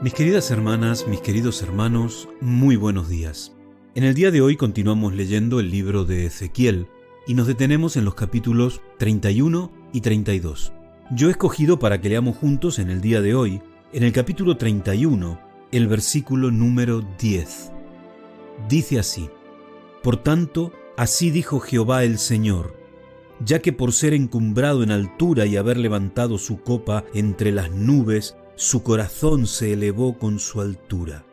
Mis queridas hermanas, mis queridos hermanos, muy buenos días. En el día de hoy continuamos leyendo el libro de Ezequiel y nos detenemos en los capítulos 31 y 32. Yo he escogido para que leamos juntos en el día de hoy, en el capítulo 31, el versículo número 10. Dice así: Por tanto, así dijo Jehová el Señor, ya que por ser encumbrado en altura y haber levantado su copa entre las nubes, su corazón se elevó con su altura.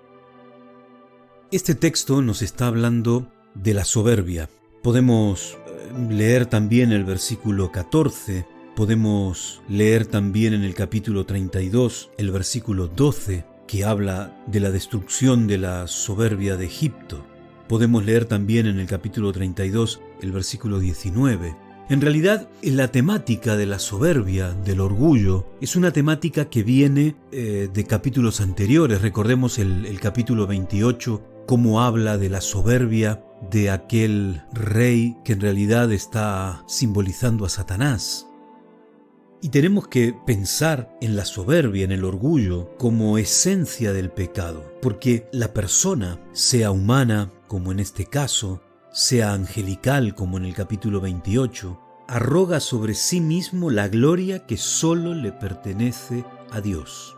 Este texto nos está hablando de la soberbia. Podemos leer también el versículo 14, podemos leer también en el capítulo 32 el versículo 12, que habla de la destrucción de la soberbia de Egipto. Podemos leer también en el capítulo 32 el versículo 19. En realidad, la temática de la soberbia, del orgullo, es una temática que viene de capítulos anteriores. Recordemos el capítulo 28, cómo habla de la soberbia de aquel rey que en realidad está simbolizando a Satanás. Y tenemos que pensar en la soberbia, en el orgullo, como esencia del pecado, porque la persona, sea humana, como en este caso, sea angelical, como en el capítulo 28, arroga sobre sí mismo la gloria que solo le pertenece a Dios.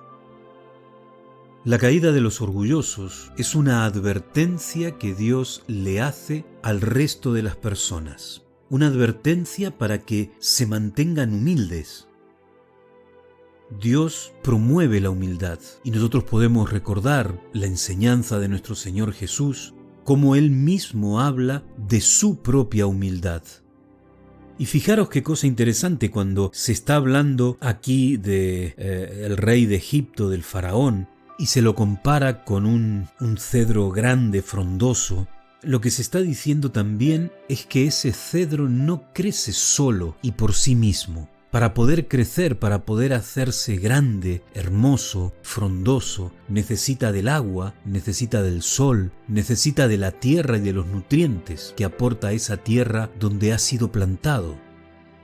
La caída de los orgullosos es una advertencia que Dios le hace al resto de las personas, una advertencia para que se mantengan humildes. Dios promueve la humildad y nosotros podemos recordar la enseñanza de nuestro Señor Jesús, como Él mismo habla de su propia humildad. Y fijaros qué cosa interesante cuando se está hablando aquí de el rey de Egipto, del faraón, y se lo compara con un cedro grande, frondoso. Lo que se está diciendo también es que ese cedro no crece solo y por sí mismo. Para poder crecer, para poder hacerse grande, hermoso, frondoso, necesita del agua, necesita del sol, necesita de la tierra y de los nutrientes que aporta esa tierra donde ha sido plantado.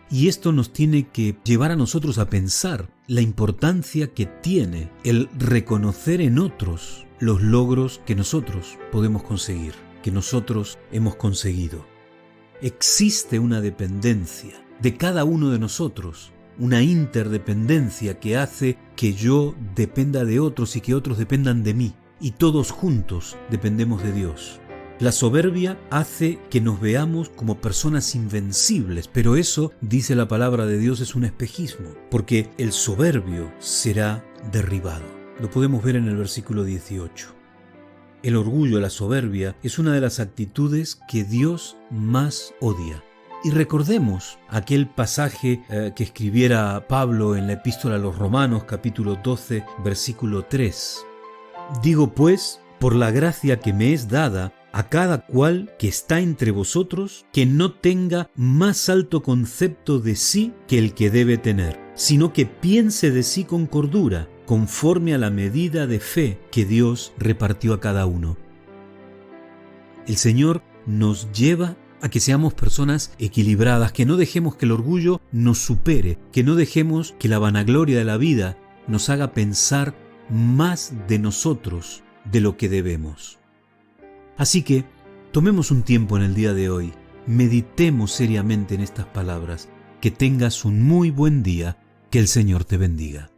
Y esto nos tiene que llevar a nosotros a pensar la importancia que tiene el reconocer en otros los logros que nosotros podemos conseguir, que nosotros hemos conseguido. Existe una dependencia de cada uno de nosotros, una interdependencia que hace que yo dependa de otros y que otros dependan de mí, y todos juntos dependemos de Dios. La soberbia hace que nos veamos como personas invencibles, pero eso, dice la palabra de Dios, es un espejismo, porque el soberbio será derribado. Lo podemos ver en el versículo 18. El orgullo, la soberbia, es una de las actitudes que Dios más odia. Y recordemos aquel pasaje que escribiera Pablo en la epístola a los Romanos, capítulo 12, versículo 3. Digo pues, por la gracia que me es dada, a cada cual que está entre vosotros, que no tenga más alto concepto de sí que el que debe tener, sino que piense de sí con cordura, conforme a la medida de fe que Dios repartió a cada uno. El Señor nos lleva a que seamos personas equilibradas, que no dejemos que el orgullo nos supere, que no dejemos que la vanagloria de la vida nos haga pensar más de nosotros de lo que debemos. Así que tomemos un tiempo en el día de hoy, meditemos seriamente en estas palabras, que tengas un muy buen día, que el Señor te bendiga.